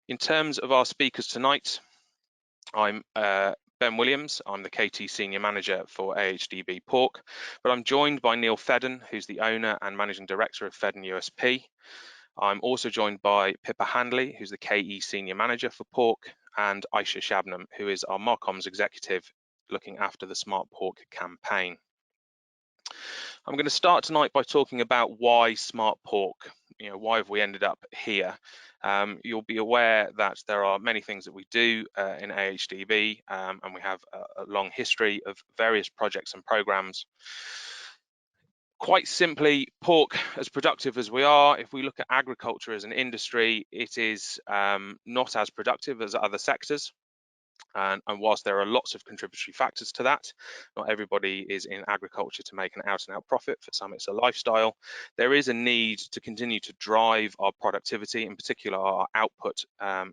In terms of our speakers tonight, I'm Ben Williams. I'm the KT Senior Manager for AHDB Pork, but I'm joined by Neil Fedden, who's the owner and Managing Director of Fedden USP. I'm also joined by Pippa Handley, who's the KE Senior Manager for Pork, and Aisha Shabnam, who is our Marcoms Executive looking after the SmartPork campaign. I'm going to start tonight by talking about why SmartPork. Why have we ended up here? You'll be aware that there are many things that we do in AHDB, and we have a long history of various projects and programs. Quite simply, pork, as productive as we are, if we look at agriculture as an industry, it is not as productive as other sectors. And whilst there are lots of contributory factors to that, not everybody is in agriculture to make an out-and-out profit. For some, it's a lifestyle. There is a need to continue to drive our productivity, in particular our output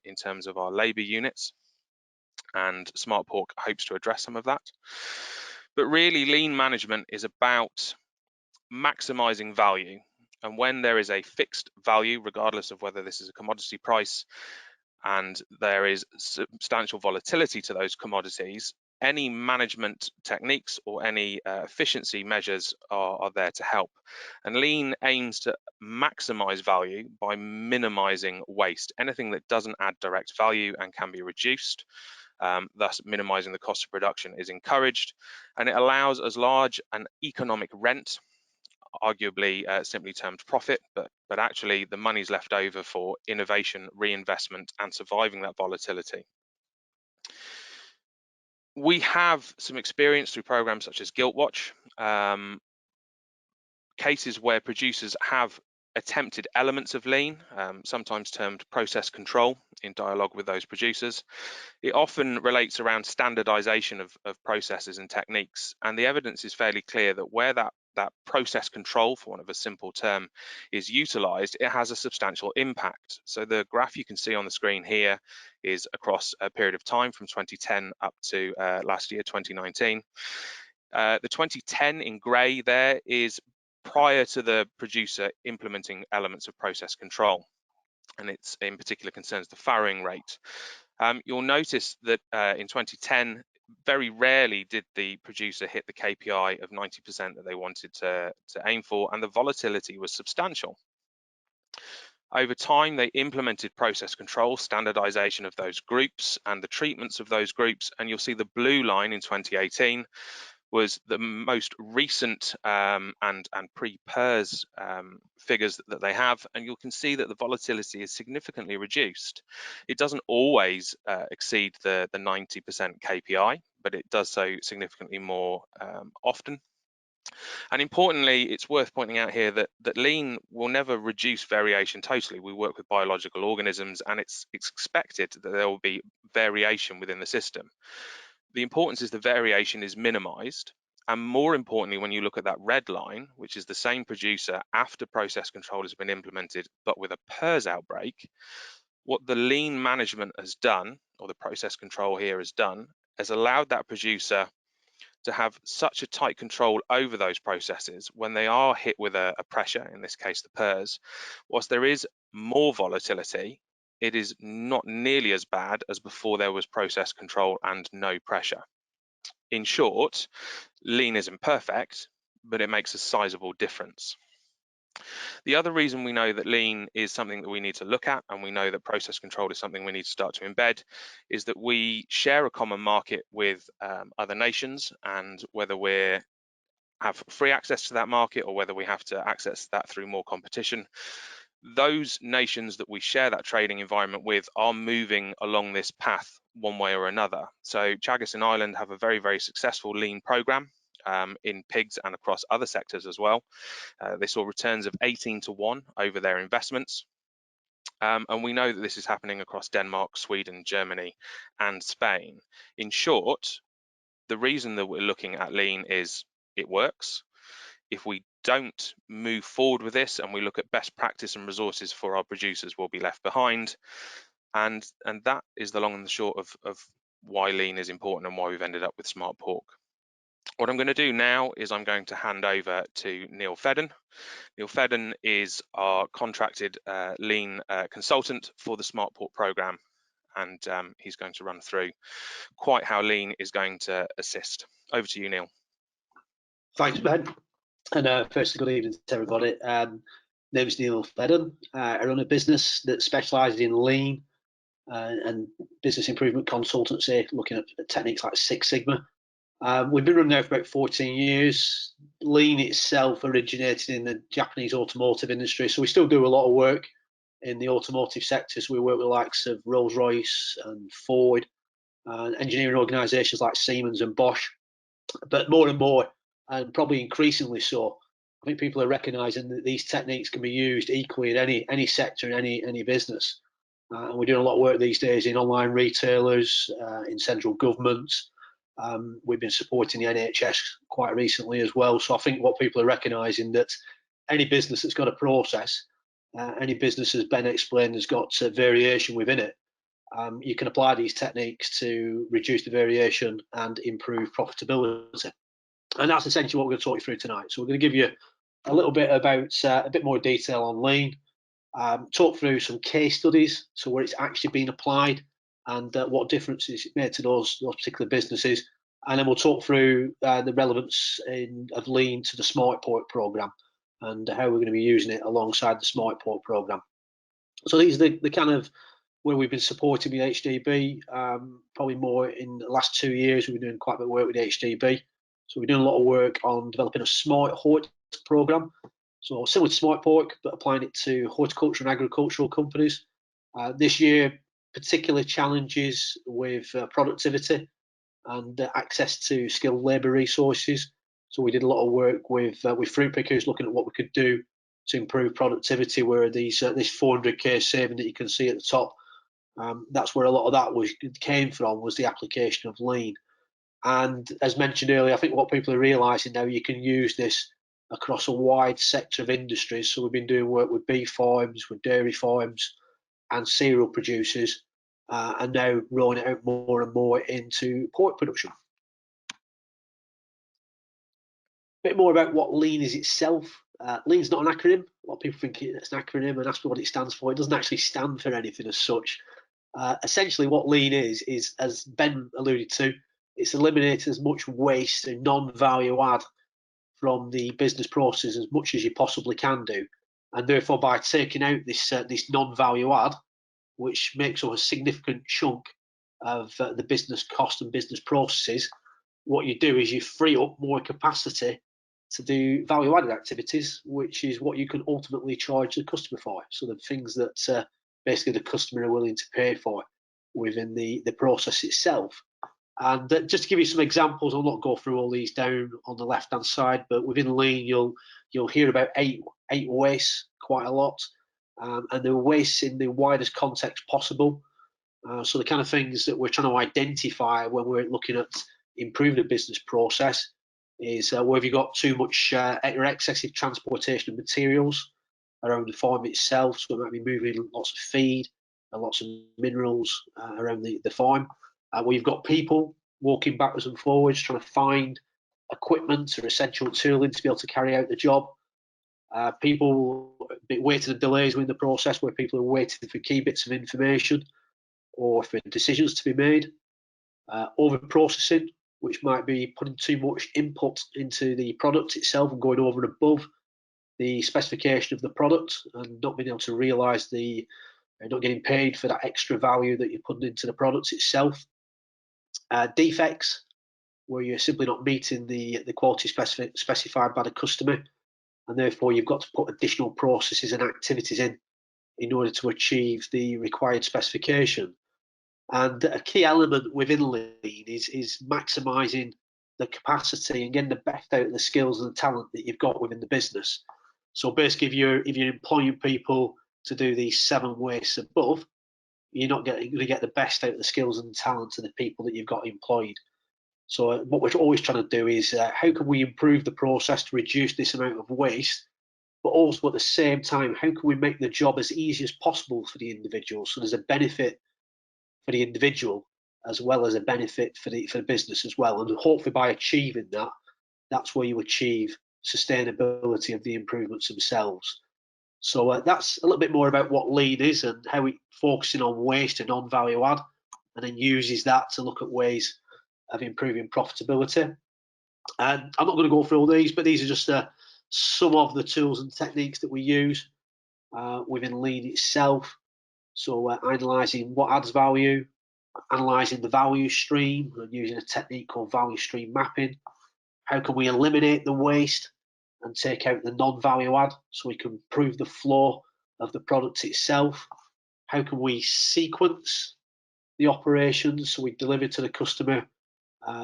in terms of our labour units. And SmartPork hopes to address some of that. But really, lean management is about maximising value. And when there is a fixed value, regardless of whether this is a commodity price, and there is substantial volatility to those commodities, any management techniques or any efficiency measures are there to help. And lean aims to maximize value by minimizing waste. Anything that doesn't add direct value and can be reduced, thus minimizing the cost of production, is encouraged. And it allows as large an economic rent, arguably simply termed profit, but actually the money's left over for innovation, reinvestment, and surviving that volatility. We have some experience through programs such as Gilt Watch, cases where producers have attempted elements of lean, sometimes termed process control, in dialogue with those producers. It often relates around standardization of processes and techniques, and the evidence is fairly clear that where that process control, for want of a simple term, is utilized, it has a substantial impact. So the graph you can see on the screen here is across a period of time from 2010 up to last year, 2019. The 2010 in grey there is prior to the producer implementing elements of process control, and it's in particular concerns the farrowing rate. You'll notice that in 2010, very rarely did the producer hit the KPI of 90% that they wanted to aim for, and the volatility was substantial. Over time, they implemented process control, standardization of those groups and the treatments of those groups, and you'll see the blue line in 2018 was the most recent and pre-PERS figures that they have, and you can see that the volatility is significantly reduced. It doesn't always exceed the 90% KPI, but it does so significantly more often. And importantly, it's worth pointing out here that lean will never reduce variation totally. We work with biological organisms, and it's expected that there will be variation within the system. The importance is the variation is minimized, and more importantly, when you look at that red line, which is the same producer after process control has been implemented, but with a PERS outbreak, what the lean management has done, or the process control here has done, has allowed that producer to have such a tight control over those processes when they are hit with a pressure, in this case the PERS, whilst there is more volatility, it is not nearly as bad as before there was process control and no pressure. In short, lean isn't perfect, but it makes a sizable difference. The other reason we know that lean is something that we need to look at, and we know that process control is something we need to start to embed, is that we share a common market with other nations, and whether we have free access to that market or whether we have to access that through more competition, those nations that we share that trading environment with are moving along this path one way or another. So Chagos in Ireland have a very, very successful lean program in pigs and across other sectors as well. They saw returns of 18-1 over their investments. And we know that this is happening across Denmark, Sweden, Germany, and Spain. In short, the reason that we're looking at lean is it works. If we don't move forward with this and we look at best practice and resources for our producers, we'll be left behind. And that is the long and the short of why lean is important and why we've ended up with SmartPork. What I'm going to do now is I'm going to hand over to Neil Fedden. Neil Fedden is our contracted lean consultant for the SmartPork program, and he's going to run through quite how lean is going to assist. Over to you, Neil. Thanks, Ben. And firstly, good evening to everybody. Name is Neil Fedden. I run a business that specialises in lean and business improvement consultancy, looking at techniques like Six Sigma. We've been running now for about 14 years. Lean itself originated in the Japanese automotive industry, so we still do a lot of work in the automotive sector. So we work with the likes of Rolls-Royce and Ford, engineering organisations like Siemens and Bosch. But more and more, and probably increasingly so, I think people are recognising that these techniques can be used equally in any sector, in any business. And we're doing a lot of work these days in online retailers, in central governments. We've been supporting the NHS quite recently as well. So I think what people are recognising, that any business that's got a process, any business, as Ben explained, has got variation within it. You can apply these techniques to reduce the variation and improve profitability. And that's essentially what we're going to talk you through tonight. So we're going to give you a little bit about a bit more detail on lean, talk through some case studies, so where it's actually been applied and what differences it made to those particular businesses. And then we'll talk through the relevance of lean to the SmartPork program and how we're going to be using it alongside the SmartPork program. So these are the kind of where we've been supporting the AHDB, probably more in the last 2 years. We've been doing quite a bit of work with the AHDB. So we're doing a lot of work on developing a smart hort program. So similar to SmartPork, but applying it to horticulture and agricultural companies. This year, particular challenges with productivity and access to skilled labour resources. So we did a lot of work with fruit pickers, looking at what we could do to improve productivity, where this 400k saving that you can see at the top, that's where a lot of that came from, was the application of lean. And as mentioned earlier, I think what people are realising now, you can use this across a wide sector of industries. So we've been doing work with beef farms, with dairy farms and cereal producers, and now rolling it out more and more into pork production. A bit more about what lean is itself. Lean is not an acronym. A lot of people think it's an acronym and ask me what it stands for. It doesn't actually stand for anything as such. Essentially what lean is, as Ben alluded to, it's eliminating as much waste and non-value add from the business process as much as you possibly can do. And therefore, by taking out this non-value add, which makes up a significant chunk of the business cost and business processes, what you do is you free up more capacity to do value-added activities, which is what you can ultimately charge the customer for. So the things that basically the customer are willing to pay for within the process itself. And just to give you some examples, I'll not go through all these down on the left-hand side, but within lean, you'll hear about eight wastes quite a lot, and the wastes in the widest context possible. So the kind of things that we're trying to identify when we're looking at improving the business process is where have you got too much or excessive transportation of materials around the farm itself. So it might be moving lots of feed and lots of minerals around the farm. Where you've got people walking backwards and forwards trying to find equipment or essential tooling to be able to carry out the job. People waiting and delays within the process, where people are waiting for key bits of information or for decisions to be made. Over processing, which might be putting too much input into the product itself and going over and above the specification of the product and not being able to realise not getting paid for that extra value that you're putting into the product itself. Defects, where you're simply not meeting the quality specified by the customer, and therefore you've got to put additional processes and activities in order to achieve the required specification. And a key element within lean is maximising the capacity and getting the best out of the skills and the talent that you've got within the business. So basically, if you're employing people to do these 7 wastes above, you're not going to get the best out of the skills and talent of the people that you've got employed. So what we're always trying to do is how can we improve the process to reduce this amount of waste, but also at the same time, how can we make the job as easy as possible for the individual, so there's a benefit for the individual as well as a benefit for the business as well. And hopefully by achieving that, that's where you achieve sustainability of the improvements themselves. So that's a little bit more about what lean is and how it focusing on waste and non-value add, and then uses that to look at ways of improving profitability. And I'm not going to go through all these, but these are just some of the tools and techniques that we use within lean itself. So analysing what adds value, analysing the value stream, and using a technique called value stream mapping. How can we eliminate the waste and take out the non-value add so we can improve the flow of the product itself? How can we sequence the operations so we deliver to the customer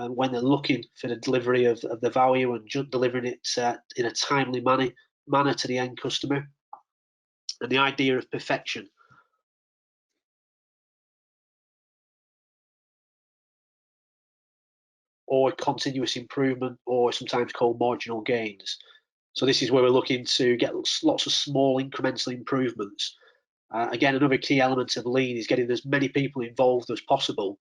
when they're looking for the delivery of the value and delivering it in a timely manner to the end customer? And the idea of perfection. Or continuous improvement, or sometimes called marginal gains. So this is where we're looking to get lots of small incremental improvements. Again, another key element of lean is getting as many people involved as possible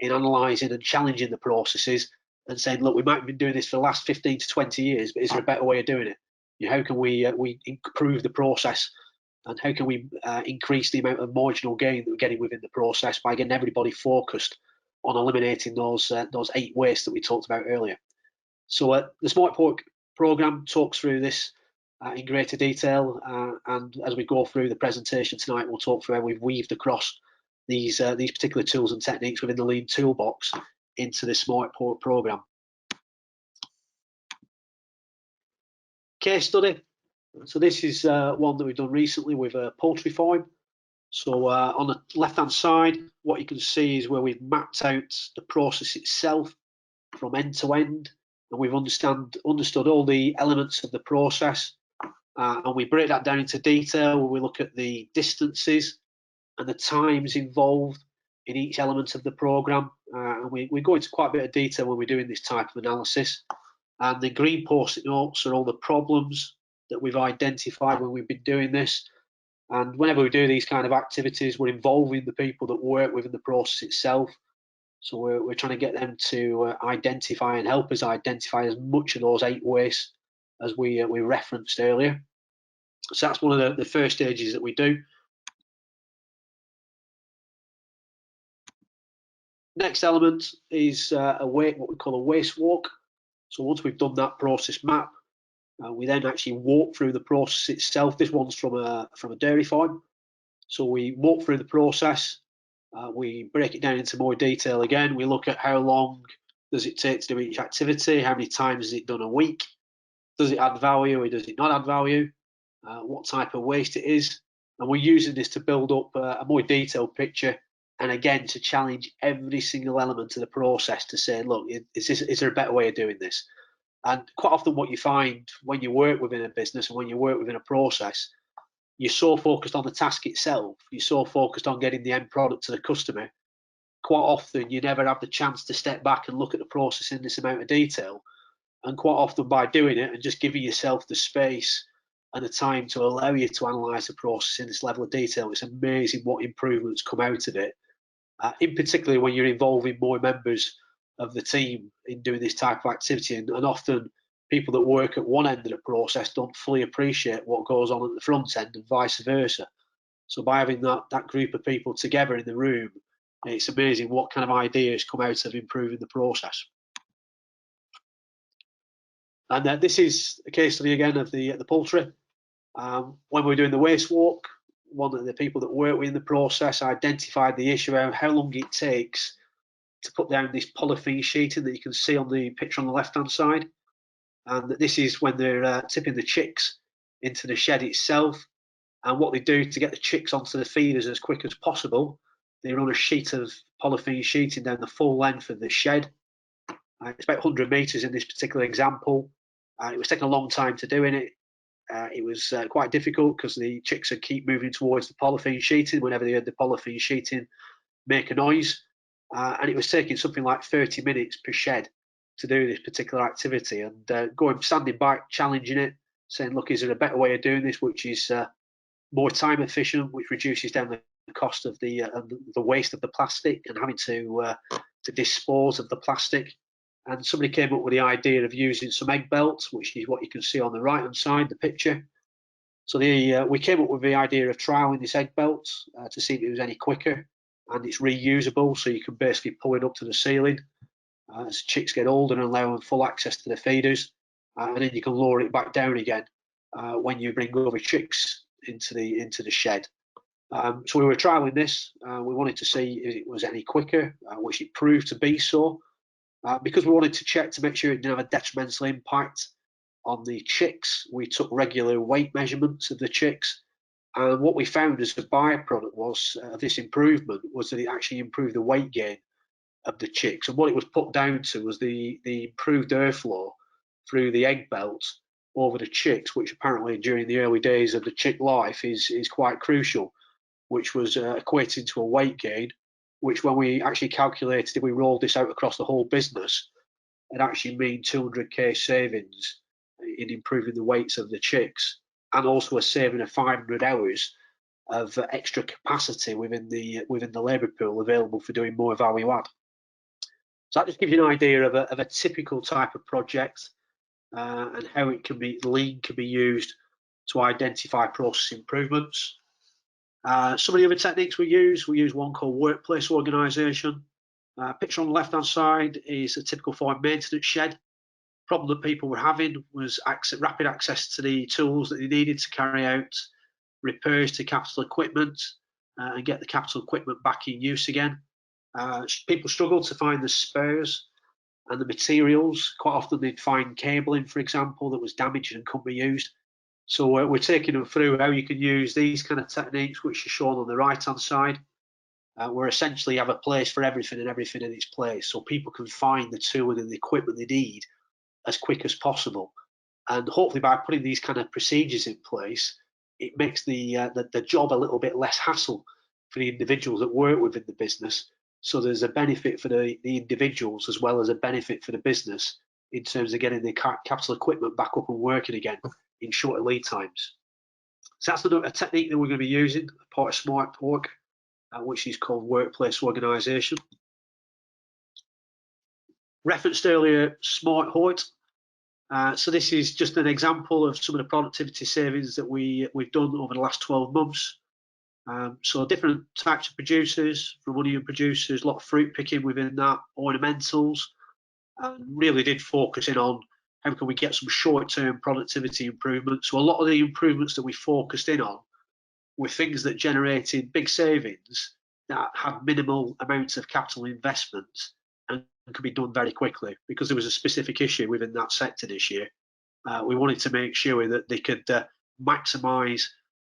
in analysing and challenging the processes and saying, look, we might have been doing this for the last 15 to 20 years, but is there a better way of doing it? How can we improve the process, and how can we increase the amount of marginal gain that we're getting within the process by getting everybody focused on eliminating those 8 wastes that we talked about earlier. So the SmartPork program talks through this in greater detail, and as we go through the presentation tonight, we'll talk through how we've weaved across these particular tools and techniques within the Lean toolbox into the SmartPork program. Case study. So this is one that we've done recently with a poultry farm. So on the left-hand side, what you can see is where we've mapped out the process itself from end to end, and we've understood all the elements of the process, and we break that down into detail where we look at the distances and the times involved in each element of the program, and we go into quite a bit of detail when we're doing this type of analysis. And the green post-it notes are all the problems that we've identified when we've been doing this. And whenever we do these kind of activities, we're involving the people that work within the process itself. So we're trying to get them to identify and help us identify as much of those 8 wastes as we referenced earlier. So that's one of the first stages that we do. Next element is what we call a waste walk. So once we've done that process map, we then actually walk through the process itself. This one's from a dairy farm. So we walk through the process. We break it down into more detail again. We look at how long does it take to do each activity, how many times is it done a week, does it add value or does it not add value, what type of waste it is. And we're using this to build up a more detailed picture, and again to challenge every single element of the process to say, look, is there a better way of doing this? And quite often what you find when you work within a business and when you work within a process, you're so focused on the task itself, you're so focused on getting the end product to the customer, quite often you never have the chance to step back and look at the process in this amount of detail. And quite often by doing it and just giving yourself the space and the time to allow you to analyse the process in this level of detail, it's amazing what improvements come out of it, in particular when you're involving more members of the team in doing this type of activity. And often people that work at one end of the process don't fully appreciate what goes on at the front end and vice versa. So by having that group of people together in the room, it's amazing what kind of ideas come out of improving the process. And this is a case study again of the poultry. When we're doing the waste walk, one of the people that work within the process identified the issue of how long it takes to put down this polythene sheeting that you can see on the picture on the left-hand side. And this is when they're tipping the chicks into the shed itself. And what they do to get the chicks onto the feeders as quick as possible, they run a sheet of polythene sheeting down the full length of the shed. It's about 100 metres in this particular example. It was taking a long time to do it. It was quite difficult because the chicks would keep moving towards the polythene sheeting whenever they heard the polythene sheeting make a noise. And it was taking something like 30 minutes per shed to do this particular activity. And standing back, challenging it, saying, look, is there a better way of doing this which is more time efficient, which reduces down the cost of the waste of the plastic and having to dispose of the plastic. And somebody came up with the idea of using some egg belts, which is what you can see on the right hand side, the picture. So we came up with the idea of trialing this egg belt to see if it was any quicker, and it's reusable, so you can basically pull it up to the ceiling as chicks get older and allow them full access to the feeders, and then you can lower it back down again when you bring over chicks into the shed. So we were trialing this. We wanted to see if it was any quicker, which it proved to be so. Because we wanted to check to make sure it didn't have a detrimental impact on the chicks, we took regular weight measurements of the chicks, and what we found as a byproduct was this improvement was that it actually improved the weight gain of the chicks. And what it was put down to was the improved airflow through the egg belt over the chicks, which apparently during the early days of the chick life is quite crucial, which was equating to a weight gain, which when we actually calculated, if we rolled this out across the whole business, it actually mean 200k savings in improving the weights of the chicks, and also a saving of 500 hours of extra capacity within the labour pool available for doing more value add. So that just gives you an idea of a typical type of project and how lean can be used to identify process improvements. Some of the other techniques we use one called workplace organisation. Picture on the left hand side is a typical farm maintenance shed. Problem that people were having was rapid access to the tools that they needed to carry out repairs to capital equipment and get the capital equipment back in use again. People struggled to find the spares and the materials. Quite often they'd find cabling, for example, that was damaged and couldn't be used. So we're taking them through how you can use these kind of techniques, which are shown on the right hand side. Where essentially have a place for everything and everything in its place, so people can find the tool and the equipment they need as quick as possible. And hopefully by putting these kind of procedures in place, it makes the job a little bit less hassle for the individuals that work within the business. So there's a benefit for the individuals as well as a benefit for the business in terms of getting the capital equipment back up and working again in shorter lead times. So that's a technique that we're going to be using, part of SmartPork, which is called workplace organisation. Referenced earlier Smart Hoyt. So this is just an example of some of the productivity savings that we've done over the last 12 months. So different types of producers, from onion producers, a lot of fruit picking within that, ornamentals, and really did focus in on how can we get some short-term productivity improvements. So a lot of the improvements that we focused in on were things that generated big savings that had minimal amounts of capital investment and could be done very quickly, because there was a specific issue within that sector this year. We wanted to make sure that they could maximise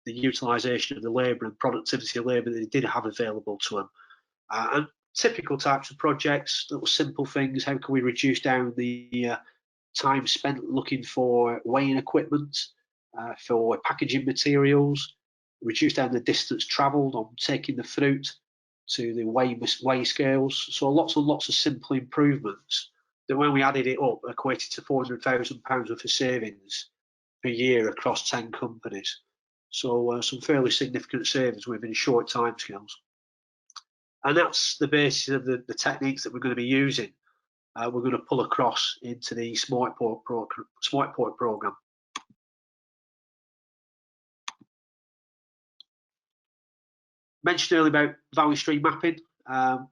the utilisation of the labour and productivity of labour that they did have available to them. And typical types of projects, little simple things, how can we reduce down the time spent looking for weighing equipment, for packaging materials, reduce down the distance travelled on taking the fruit to the weigh scales. So lots and lots of simple improvements that when we added it up equated to £400,000 worth of savings per year across 10 companies. So some fairly significant savings within short timescales. And that's the basis of the techniques that we're going to be using. We're going to pull across into the SmartPork program. Mentioned earlier about value stream mapping.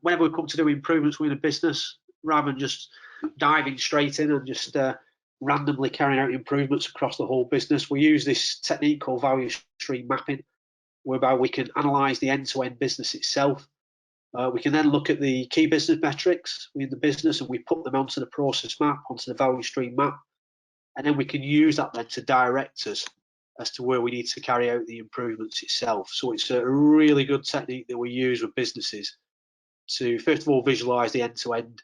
Whenever we come to do improvements within a business, rather than just diving straight in and just randomly carrying out improvements across the whole business, we use this technique called value stream mapping, whereby we can analyse the end-to-end business itself. We can then look at the key business metrics within the business and we put them onto the process map, onto the value stream map, and then we can use that then to direct us as to where we need to carry out the improvements itself. So it's a really good technique that we use with businesses to first of all visualise the end-to-end,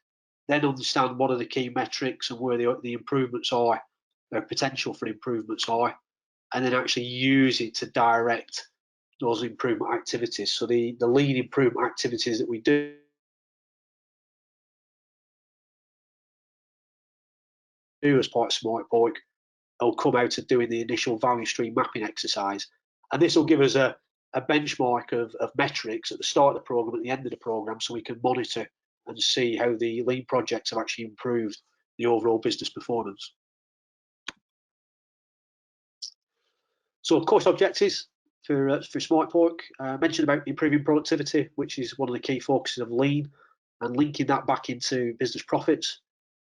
then understand what are the key metrics and where the improvements are, their potential for improvements are, and then actually use it to direct those improvement activities. So the lean improvement activities that we do as part of SmartPork will come out of doing the initial value stream mapping exercise, and this will give us a a benchmark of metrics at the start of the program, at the end of the program, so we can monitor and see how the lean projects have actually improved the overall business performance. So course objectives for SmartPork. I mentioned about improving productivity, which is one of the key focuses of lean, and linking that back into business profits.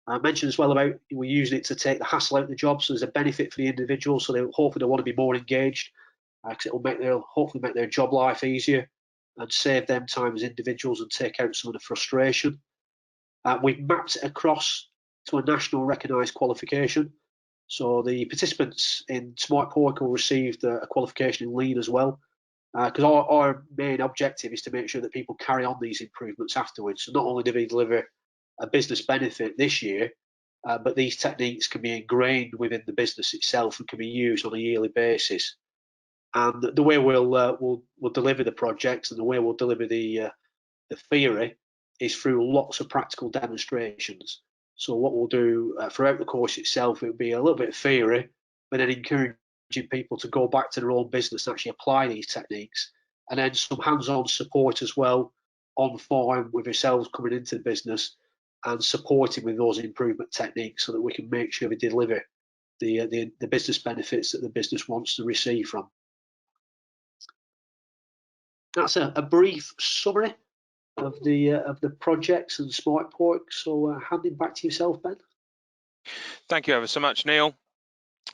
I mentioned as well about we're using it to take the hassle out of the job, so there's a benefit for the individual, so hopefully they want to be more engaged, because it will hopefully make their job life easier and save them time as individuals and take out some of the frustration. We've mapped it across to a national recognised qualification, so the participants in SmartPork will receive a qualification in lean as well, because our main objective is to make sure that people carry on these improvements afterwards. So not only do we deliver a business benefit this year, but these techniques can be ingrained within the business itself and can be used on a yearly basis. And the way we'll deliver the projects and the way we'll deliver the theory is through lots of practical demonstrations. So what we'll do throughout the course itself, it'll be a little bit of theory, but then encouraging people to go back to their own business and actually apply these techniques, and then some hands-on support as well on farm with yourselves coming into the business and supporting with those improvement techniques, so that we can make sure we deliver the business benefits that the business wants to receive from. That's a brief summary of the projects and SmartPork. So handing back to yourself, Ben. Thank you ever so much, Neil.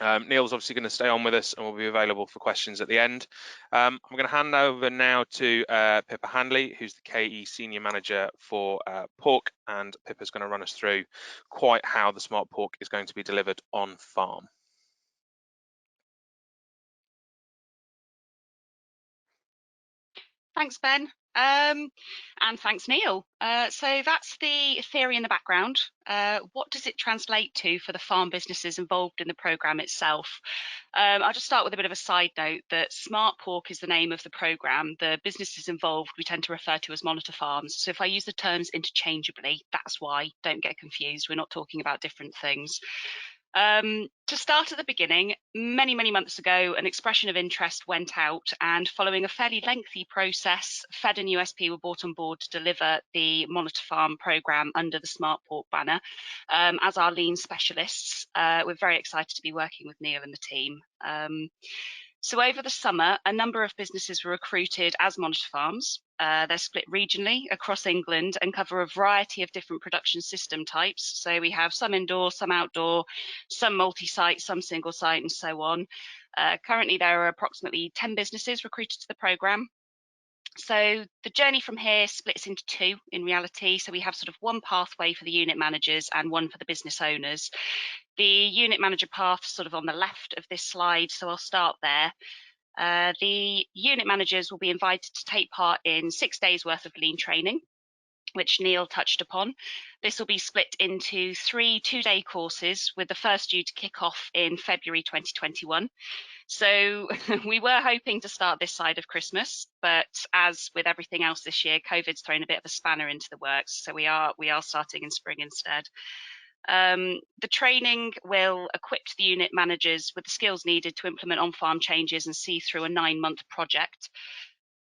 Neil's obviously going to stay on with us and will be available for questions at the end. I'm going to hand over now to Pippa Handley, who's the KE Senior Manager for Pork, and Pippa's going to run us through quite how the SmartPork is going to be delivered on farm. Thanks, Ben. And thanks, Neil. So that's the theory in the background. What does it translate to for the farm businesses involved in the programme itself? I'll just start with a bit of a side note that SmartPork is the name of the programme. The businesses involved we tend to refer to as monitor farms. So if I use the terms interchangeably, that's why. Don't get confused. We're not talking about different things. To start at the beginning, many months ago, an expression of interest went out, and following a fairly lengthy process, Fedden USP were brought on board to deliver the Monitor Farm programme under the SmartPork banner as our lean specialists. We're very excited to be working with Neil and the team. So over the summer, a number of businesses were recruited as monitor farms. They're split regionally across England and cover a variety of different production system types. So we have some indoor, some outdoor, some multi-site, some single site, and so on. Currently, there are approximately 10 businesses recruited to the programme. So the journey from here splits into two in reality. So we have sort of one pathway for the unit managers and one for the business owners. The unit manager path sort of on the left of this slide, so I'll start there. The unit managers will be invited to take part in 6 days worth of lean training, which Neil touched upon. This will be split into 3 two-day courses, with the first due to kick off in February 2021. So we were hoping to start this side of Christmas, but as with everything else this year, COVID's thrown a bit of a spanner into the works. So we are starting in spring instead. The training will equip the unit managers with the skills needed to implement on-farm changes and see through a 9-month project.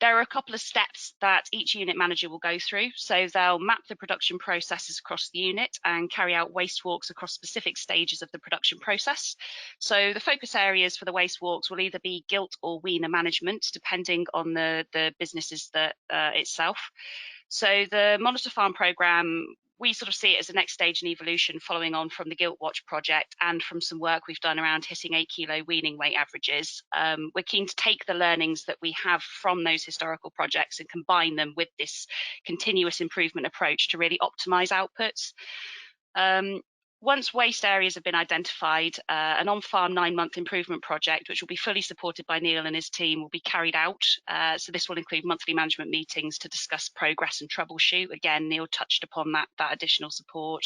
There are a couple of steps that each unit manager will go through. So they'll map the production processes across the unit and carry out waste walks across specific stages of the production process. So the focus areas for the waste walks will either be gilt or weaner management, depending on the businesses that itself. So the Monitor Farm programme, we sort of see it as the next stage in evolution, following on from the Gilt Watch project and from some work we've done around hitting 8 kilo weaning weight averages. We're keen to take the learnings that we have from those historical projects and combine them with this continuous improvement approach to really optimise outputs. Once waste areas have been identified, an on-farm 9-month improvement project, which will be fully supported by Neil and his team, will be carried out. So this will include monthly management meetings to discuss progress and troubleshoot. Again, Neil touched upon that additional support.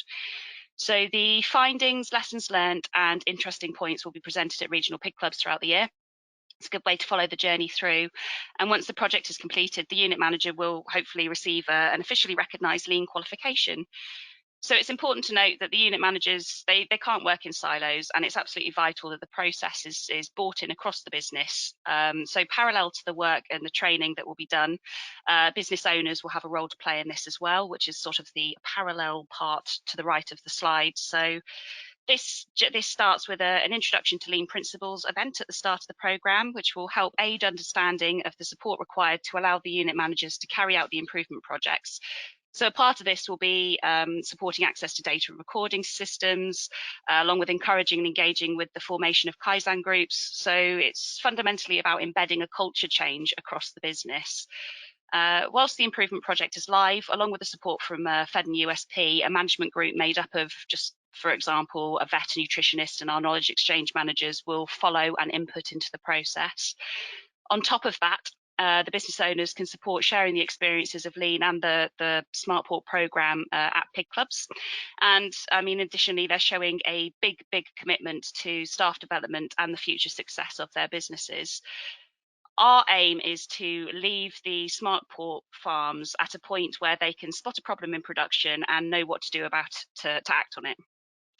So the findings, lessons learned, and interesting points will be presented at regional pig clubs throughout the year. It's a good way to follow the journey through. And once the project is completed, the unit manager will hopefully receive an officially recognised lean qualification. So it's important to note that the unit managers, they can't work in silos, and it's absolutely vital that the process is brought in across the business. So parallel to the work and the training that will be done, business owners will have a role to play in this as well, which is sort of the parallel part to the right of the slide. So this starts with an introduction to lean principles event at the start of the programme, which will help aid understanding of the support required to allow the unit managers to carry out the improvement projects. So a part of this will be supporting access to data and recording systems, along with encouraging and engaging with the formation of Kaizen groups. So it's fundamentally about embedding a culture change across the business. Whilst the improvement project is live, along with the support from Fedden USP, a management group made up of just, for example, a vet, a nutritionist, and our knowledge exchange managers will follow and input into the process. On top of that, the business owners can support sharing the experiences of lean and the SmartPork program at pig clubs. And I mean, additionally, they're showing a big commitment to staff development and the future success of their businesses. Our aim is to leave the SmartPork farms at a point where they can spot a problem in production and know what to do about to act on it.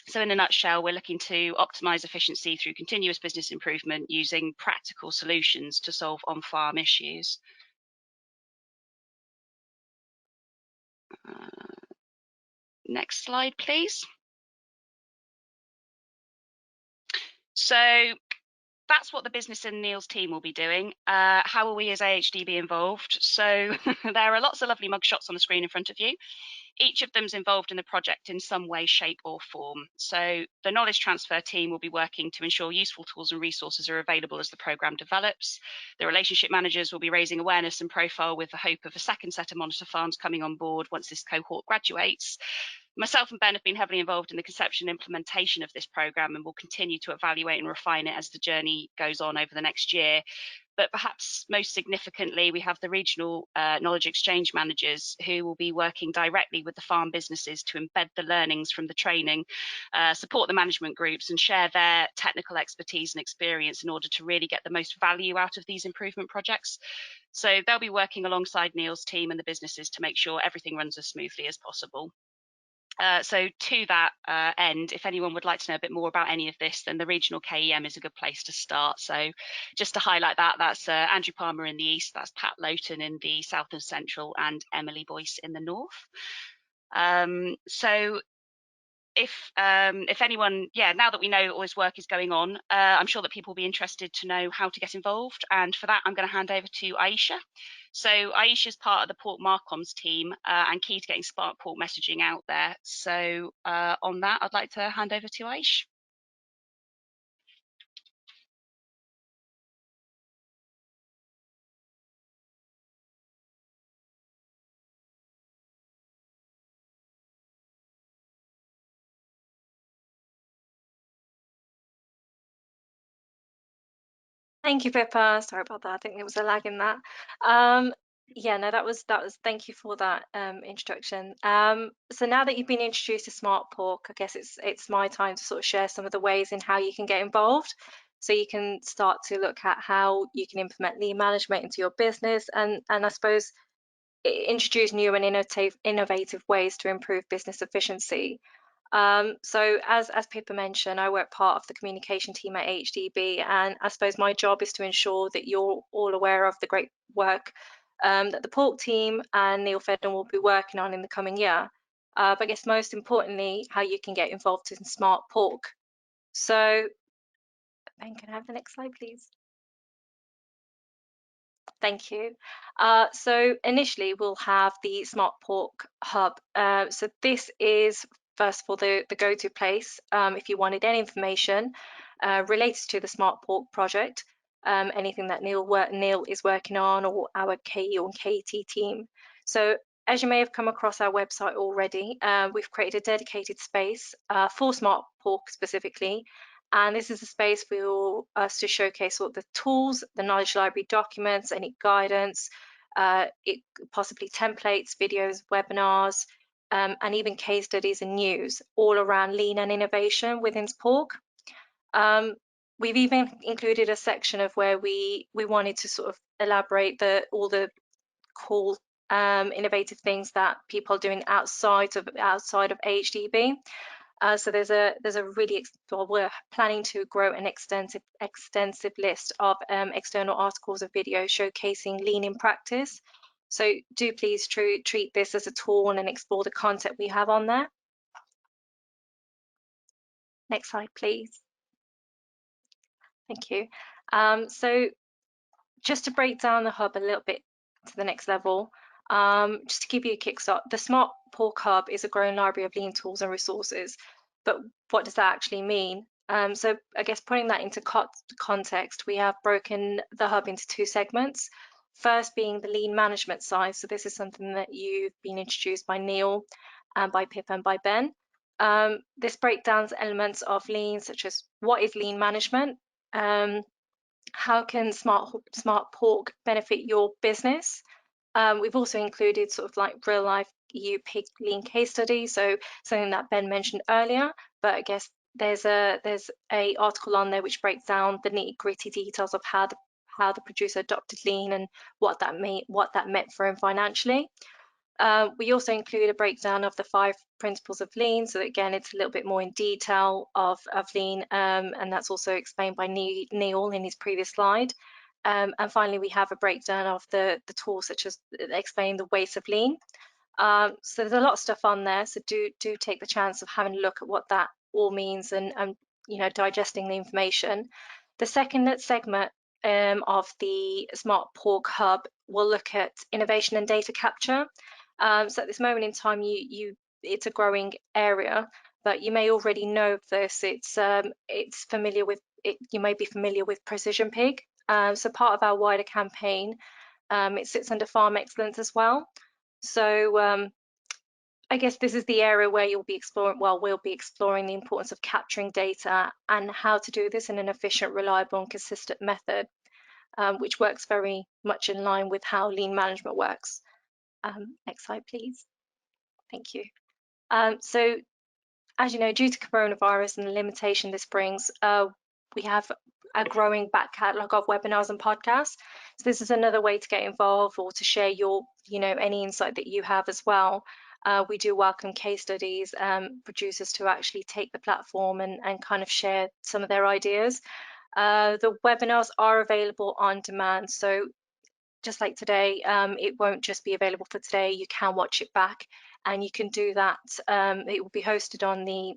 So in a nutshell, we're looking to optimise efficiency through continuous business improvement using practical solutions to solve on-farm issues. Next slide, please. So that's what the business and Neil's team will be doing. How are we as AHDB involved? So there are lots of lovely mugshots on the screen in front of you. Each of them's involved in the project in some way, shape or form. So the knowledge transfer team will be working to ensure useful tools and resources are available as the programme develops. The relationship managers will be raising awareness and profile with the hope of a second set of monitor farms coming on board once this cohort graduates. Myself and Ben have been heavily involved in the conception and implementation of this programme and will continue to evaluate and refine it as the journey goes on over the next year. But perhaps most significantly, we have the regional knowledge exchange managers who will be working directly with the farm businesses to embed the learnings from the training, support the management groups and share their technical expertise and experience in order to really get the most value out of these improvement projects. So they'll be working alongside Neil's team and the businesses to make sure everything runs as smoothly as possible. So to that end, if anyone would like to know a bit more about any of this, then the regional KEM is a good place to start. So just to highlight that, that's Andrew Palmer in the east, that's Pat Lowton in the south and central, and Emily Boyce in the north. So if anyone, now that we know all this work is going on, I'm sure that people will be interested to know how to get involved. And for that, I'm going to hand over to Aisha. So Aisha is part of the Pork Marcoms team and key to getting SmartPork messaging out there. So on that, I'd like to hand over to Aisha. Thank you, Pippa. Sorry about that. I think there was a lag in that. Yeah, no, that was. Thank you for that introduction. So now that you've been introduced to SmartPork, I guess it's my time to sort of share some of the ways in how you can get involved. So you can start to look at how you can implement lean management into your business, and I suppose introduce new and innovative ways to improve business efficiency. So as Pippa mentioned, I work part of the communication team at AHDB, and I suppose my job is to ensure that you're all aware of the great work that the Pork team and Neil Fedden will be working on in the coming year. But I guess most importantly, how you can get involved in SmartPork. So, Ben, can I have the next slide, please? Thank you. So initially, we'll have the SmartPork hub. So this is first of all the go-to place if you wanted any information related to the SmartPork project, anything that Neil is working on, or our KE or KT team. So as you may have come across our website already, we've created a dedicated space for SmartPork specifically. And this is a space for us to showcase all the tools, the knowledge library documents, any guidance, possibly templates, videos, webinars, and even case studies and news all around lean and innovation within Pork. We've even included a section of where we wanted to sort of elaborate all the cool innovative things that people are doing outside of AHDB. So there's a really, well, we're planning to grow an extensive list of external articles of video showcasing lean in practice. So do please treat this as a tool and explore the content we have on there. Next slide, please. Thank you. So just to break down the hub a little bit to the next level, just to give you a kickstart, the SmartPork Hub is a growing library of lean tools and resources. But what does that actually mean? So I guess putting that into context, we have broken the hub into two segments. First being the lean management side. So this is something that you've been introduced by Neil, and by Pippa and by Ben. This breakdowns elements of lean, such as what is lean management, how can SmartPork benefit your business. We've also included sort of like real life eupig lean case study, so something that Ben mentioned earlier, but I guess there's a article on there which breaks down the nitty-gritty details of how the producer adopted lean and what that meant for him financially. We also include a breakdown of the 5 principles of lean, so again it's a little bit more in detail of lean, and that's also explained by Neil in his previous slide. And finally we have a breakdown of the tools, such as explaining the waste of lean. So there's a lot of stuff on there, so do take the chance of having a look at what that all means and you know, digesting the information. The second segment of the SmartPork Hub will look at innovation and data capture. So at this moment in time, it's a growing area, but you may already know this. It's familiar with it. You may be familiar with Precision Pig. So part of our wider campaign, it sits under Farm Excellence as well. So I guess this is the area where you'll be exploring. Well, we'll be exploring the importance of capturing data and how to do this in an efficient, reliable, and consistent method, which works very much in line with how lean management works. Next slide, please. Thank you. So, as you know, due to coronavirus and the limitation this brings, we have a growing back catalogue of webinars and podcasts. So this is another way to get involved or to share your, you know, any insight that you have as well. We do welcome case studies, producers to actually take the platform and kind of share some of their ideas. The webinars are available on demand, so just like today, it won't just be available for today. You can watch it back, and you can do that. It will be hosted on the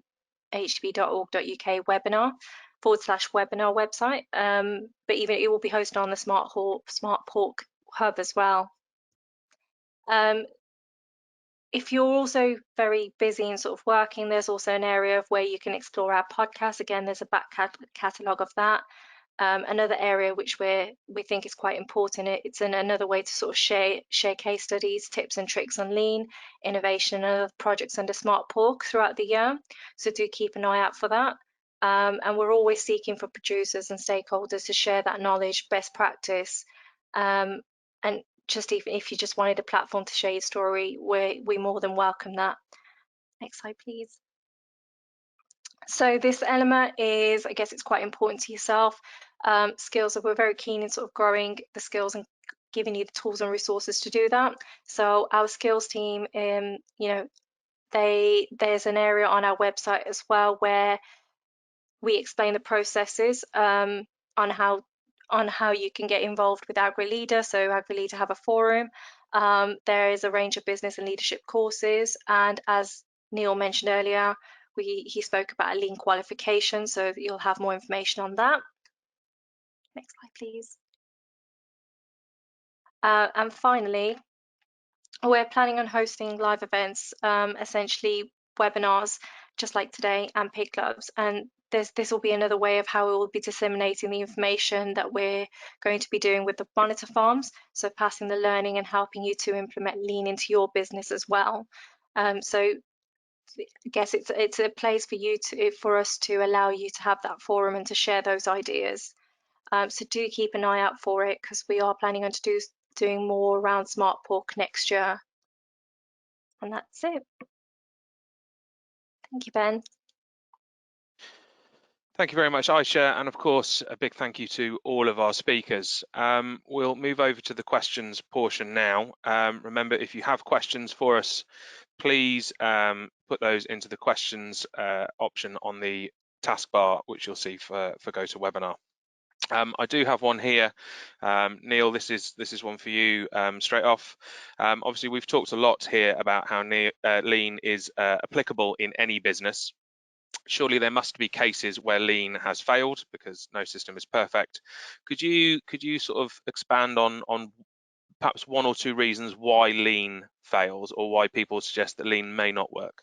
ahdb.org.uk webinar/webinar website, but even it will be hosted on the SmartPork Hub as well. If you're also very busy and sort of working, there's also an area of where you can explore our podcast. Again, there's a back catalogue of that. Another area which we think is quite important, it's another way to sort of share case studies, tips and tricks on lean, innovation and other projects under SmartPork throughout the year. So do keep an eye out for that. And we're always seeking for producers and stakeholders to share that knowledge, best practice, and just even if you just wanted a platform to share your story, we more than welcome that. Next slide, please. So this element is, I guess it's quite important to yourself. Skills, so we're very keen in sort of growing the skills and giving you the tools and resources to do that. So our skills team, you know, there's an area on our website as well where we explain the processes on how you can get involved with AgriLeader. So AgriLeader have a forum. There is a range of business and leadership courses, and as Neil mentioned earlier, he spoke about a lean qualification, so you'll have more information on that. Next slide, please. And finally, we're planning on hosting live events, essentially webinars, just like today, and pig clubs. And this will be another way of how we will be disseminating the information that we're going to be doing with the monitor farms. So passing the learning and helping you to implement lean into your business as well. So I guess it's a place for us to allow you to have that forum and to share those ideas. So do keep an eye out for it, because we are planning on doing more around SmartPork next year. And that's it. Thank you, Ben. Thank you very much, Aisha, and of course, a big thank you to all of our speakers. We'll move over to the questions portion now. Remember, if you have questions for us, please put those into the questions option on the taskbar, which you'll see for GoToWebinar. I do have one here. Neil, this is one for you straight off. Obviously, we've talked a lot here about how lean is applicable in any business. Surely there must be cases where lean has failed, because no system is perfect. Could you sort of expand on perhaps one or two reasons why lean fails, or why people suggest that lean may not work?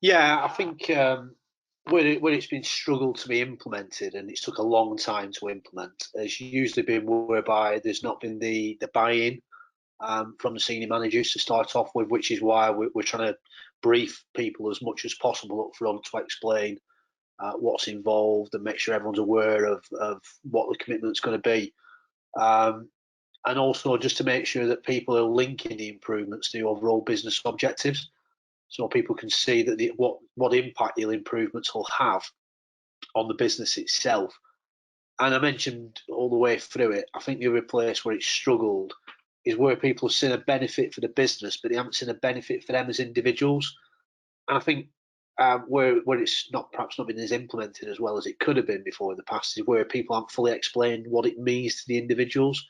Yeah, I think when it's been struggled to be implemented, and it's took a long time to implement, it's usually been whereby there's not been the buy-in from the senior managers to start off with, which is why we're trying to brief people as much as possible up front to explain what's involved and make sure everyone's aware of what the commitment's going to be. And also just to make sure that people are linking the improvements to the overall business objectives, so people can see that what impact the improvements will have on the business itself. And I mentioned all the way through it, I think the other place where it's struggled is where people have seen a benefit for the business, but they haven't seen a benefit for them as individuals. And I think where it's perhaps not been as implemented as well as it could have been before in the past is where people haven't fully explained what it means to the individuals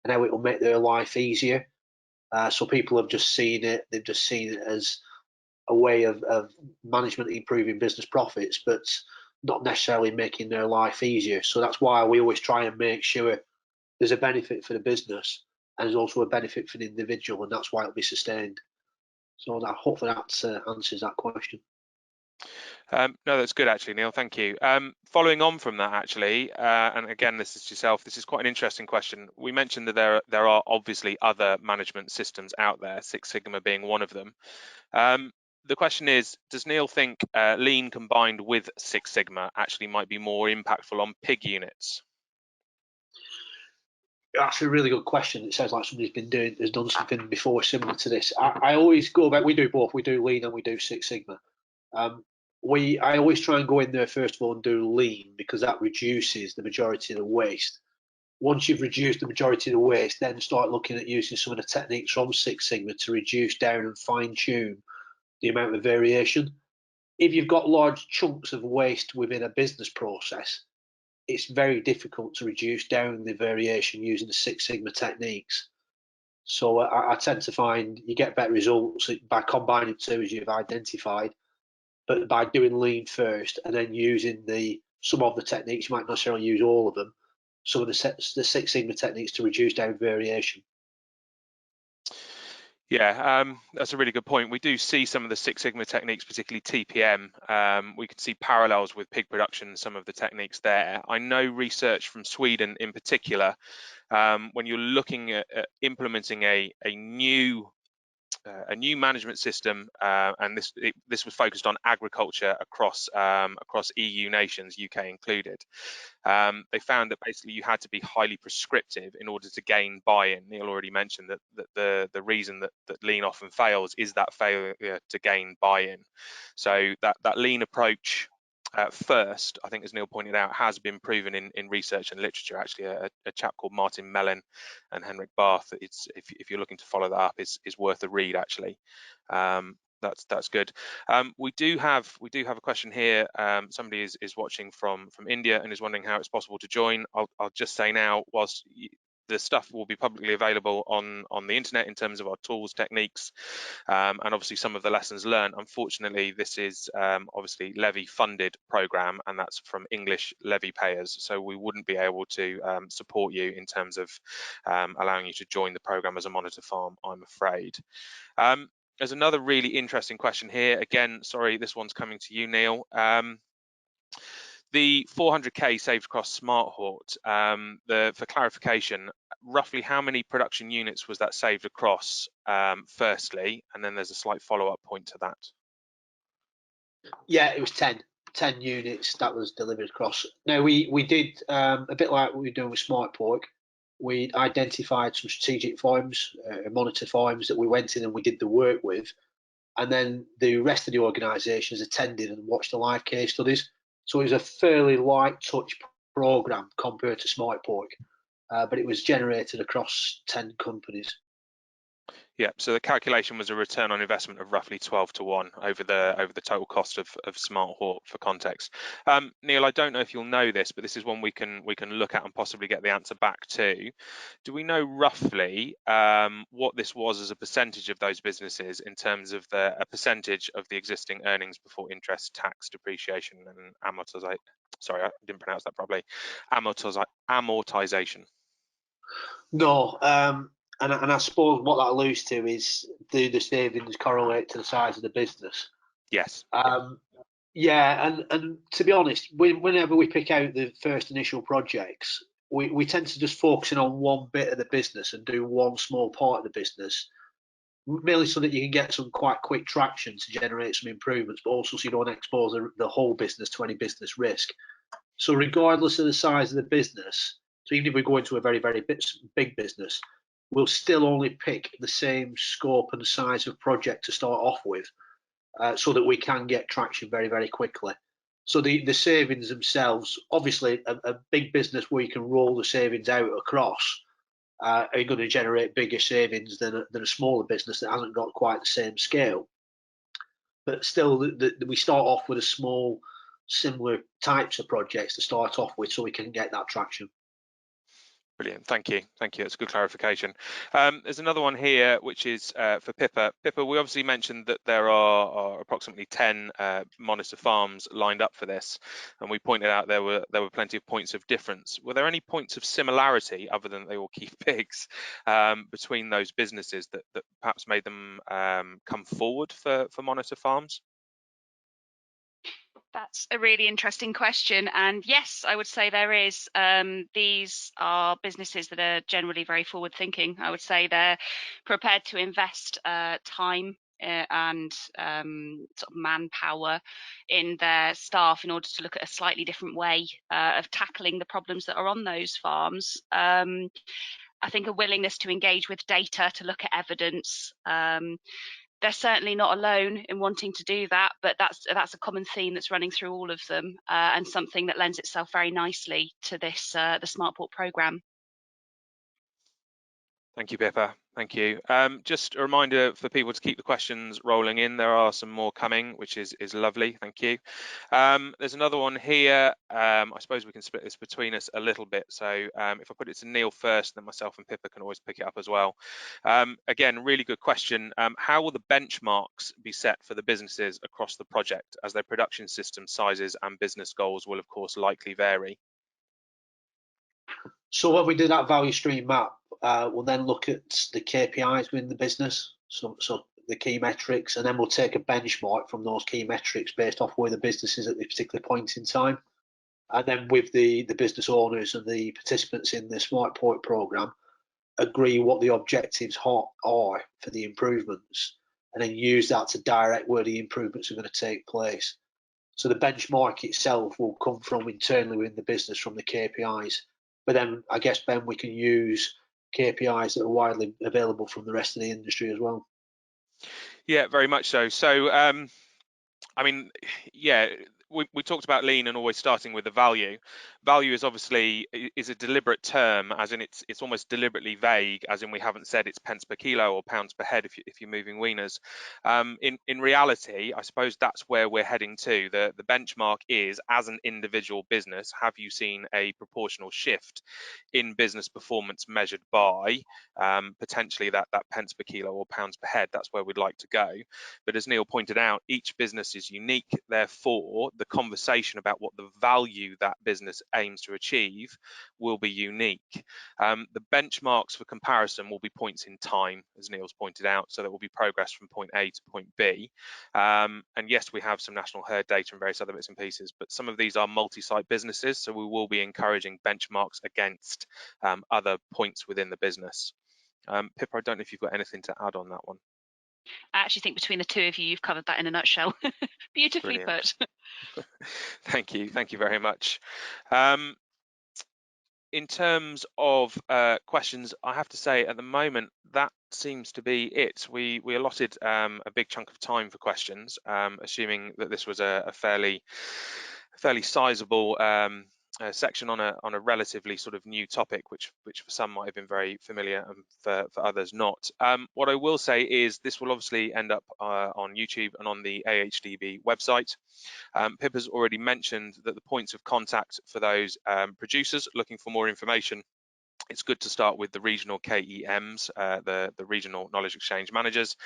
and how it will make their life easier. So people have just seen it; they've just seen it as a way of management improving business profits, but not necessarily making their life easier. So that's why we always try and make sure there's a benefit for the business and there's also a benefit for the individual, and that's why it'll be sustained. So hopefully that answers that question. No, that's good actually, Neil. Thank you. Following on from that, actually, and again, this is yourself. This is quite an interesting question. We mentioned that there are obviously other management systems out there, Six Sigma being one of them. The question is, does Neil think lean combined with Six Sigma actually might be more impactful on pig units? That's a really good question. It sounds like somebody's has done something before similar to this. I always go back. We do both. We do lean and we do Six Sigma. I always try and go in there first of all and do lean, because that reduces the majority of the waste. Once you've reduced the majority of the waste, then start looking at using some of the techniques from Six Sigma to reduce down and fine tune the amount of variation. If you've got large chunks of waste within a business process, it's very difficult to reduce down the variation using the Six Sigma techniques. So I tend to find you get better results by combining two, as you've identified, but by doing lean first and then using some of the techniques. You might not necessarily use all of them, some of the Six Sigma techniques to reduce down variation. Yeah, that's a really good point. We do see some of the Six Sigma techniques, particularly TPM. We can see parallels with pig production, some of the techniques there. I know research from Sweden in particular, when you're looking at implementing a new management system, and this was focused on agriculture across EU nations, UK included. They found that basically you had to be highly prescriptive in order to gain buy-in. Neil already mentioned that the reason that lean often fails is that failure to gain buy-in. So that lean approach first, I think, as Neil pointed out, has been proven in research and literature. Actually, a chap called Martin Mellin and Henrik Barth, if you're looking to follow that up, is worth a read, actually. That's good. We do have a question here. Somebody is watching from India and is wondering how it's possible to join. I'll just say now, whilst the stuff will be publicly available on the internet in terms of our tools, techniques, and obviously some of the lessons learned. Unfortunately, this is obviously levy funded program, and that's from English levy payers. So we wouldn't be able to support you in terms of allowing you to join the program as a monitor farm, I'm afraid. There's another really interesting question here. Again, sorry, this one's coming to you, Neil. The 400k saved across SmartPork, for clarification, roughly how many production units was that saved across, firstly, and then there's a slight follow-up point to that. Yeah, it was 10 units that was delivered across. Now, we did a bit like what we were doing with SmartPork. We identified some strategic farms, monitor farms that we went in and we did the work with. and then the rest of the organisations attended and watched the live case studies. So it was a fairly light touch programme compared to SmartPork, but it was generated across 10 companies. Yeah, so the calculation was a return on investment of roughly 12 to 1 over the total cost of SmartPork for context. Neil, I don't know if you'll know this, but this is one we can look at and possibly get the answer back to. Do we know roughly what this was as a percentage of those businesses in terms of a percentage of the existing earnings before interest, tax, depreciation, and amortization? Sorry, I didn't pronounce that properly. Amortization. No, and I suppose what that alludes to is, do the savings correlate to the size of the business? Yes. Yeah, and to be honest, whenever we pick out the first initial projects, we tend to just focus in on one bit of the business and do one small part of the business, merely so that you can get some quite quick traction to generate some improvements, but also so you don't expose the whole business to any business risk. So regardless of the size of the business, so even if we go into a very, very big business, we'll still only pick the same scope and size of project to start off with, so that we can get traction very, very quickly. So the savings themselves, obviously a big business where you can roll the savings out across, are going to generate bigger savings than a smaller business that hasn't got quite the same scale. But still, we start off with a small, similar types of projects to start off with, so we can get that traction. Brilliant, thank you. That's a good clarification. There's another one here, which is for Pippa. Pippa, we obviously mentioned that there are approximately 10 monitor farms lined up for this, and we pointed out there were plenty of points of difference. Were there any points of similarity, other than they all keep pigs, between those businesses that perhaps made them come forward for monitor farms? That's a really interesting question, and yes, I would say there is. These are businesses that are generally very forward thinking. I would say they're prepared to invest time and sort of manpower in their staff in order to look at a slightly different way of tackling the problems that are on those farms. I think a willingness to engage with data, to look at evidence. They're certainly not alone in wanting to do that, but that's a common theme that's running through all of them, and something that lends itself very nicely to this the SmartPork programme. Thank you, Pippa. Thank you. Just a reminder for people to keep the questions rolling in. There are some more coming, which is lovely. Thank you. There's another one here. I suppose we can split this between us a little bit. So if I put it to Neil first, then myself and Pippa can always pick it up as well. Again, really good question. How will the benchmarks be set for the businesses across the project, as their production system sizes and business goals will, of course, likely vary? So when we do that value stream map, we'll then look at the KPIs within the business, so the key metrics, and then we'll take a benchmark from those key metrics based off where the business is at the particular point in time. And then with the business owners and the participants in the SmartPork programme, agree what the objectives are for the improvements, and then use that to direct where the improvements are going to take place. So the benchmark itself will come from internally within the business, from the KPIs. But then I guess, Ben, we can use KPIs that are widely available from the rest of the industry as well. Yeah, very much so. So, I mean, yeah, we talked about lean and always starting with the value. Value is obviously a deliberate term, as in it's almost deliberately vague, as in we haven't said it's pence per kilo or pounds per head if you're moving weaners. In reality, I suppose that's where we're heading to. The benchmark is, as an individual business, have you seen a proportional shift in business performance measured by potentially that pence per kilo or pounds per head? That's where we'd like to go. But as Neil pointed out, each business is unique. Therefore, the conversation about what the value that business aims to achieve will be unique. The benchmarks for comparison will be points in time, as Neil's pointed out, so there will be progress from point A to point B. And yes, we have some national herd data and various other bits and pieces, but some of these are multi-site businesses, so we will be encouraging benchmarks against other points within the business. Pippa, I don't know if you've got anything to add on that one. I actually think between the two of you, you've covered that in a nutshell. Beautifully Brilliant. put. Thank you very much. In terms of questions, I have to say at the moment that seems to be it. We allotted a big chunk of time for questions, assuming that this was a fairly sizable section on a relatively sort of new topic, which for some might have been very familiar and for others not. What I will say is this will obviously end up on YouTube and on the AHDB website. Pippa's already mentioned that the points of contact for those producers looking for more information, it's good to start with the regional KEMs, the regional knowledge exchange managers.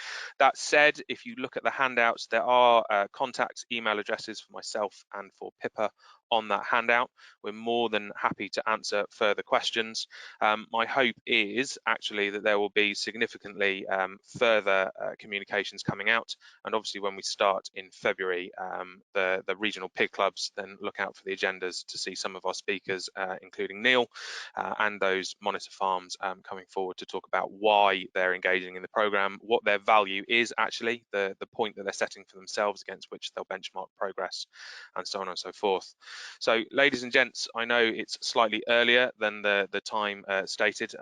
That said, if you look at the handouts, there are contact email addresses for myself and for Pippa on that handout. We're more than happy to answer further questions. My hope is actually that there will be significantly further communications coming out, and obviously when we start in February, the regional pig clubs, then look out for the agendas to see some of our speakers, including Neil, and those monitor farms coming forward to talk about why they're engaging in the program, what their value is actually, the point that they're setting for themselves against which they'll benchmark progress, and so on and so forth. So, ladies and gents, I know it's slightly earlier than the time stated,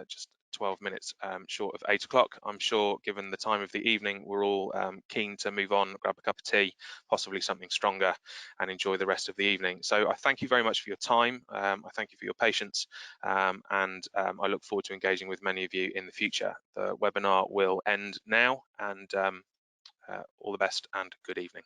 just 12 minutes short of 8 o'clock. I'm sure, given the time of the evening, we're all keen to move on, grab a cup of tea, possibly something stronger, and enjoy the rest of the evening. So I thank you very much for your time. I thank you for your patience, and I look forward to engaging with many of you in the future. The webinar will end now, and all the best and good evening.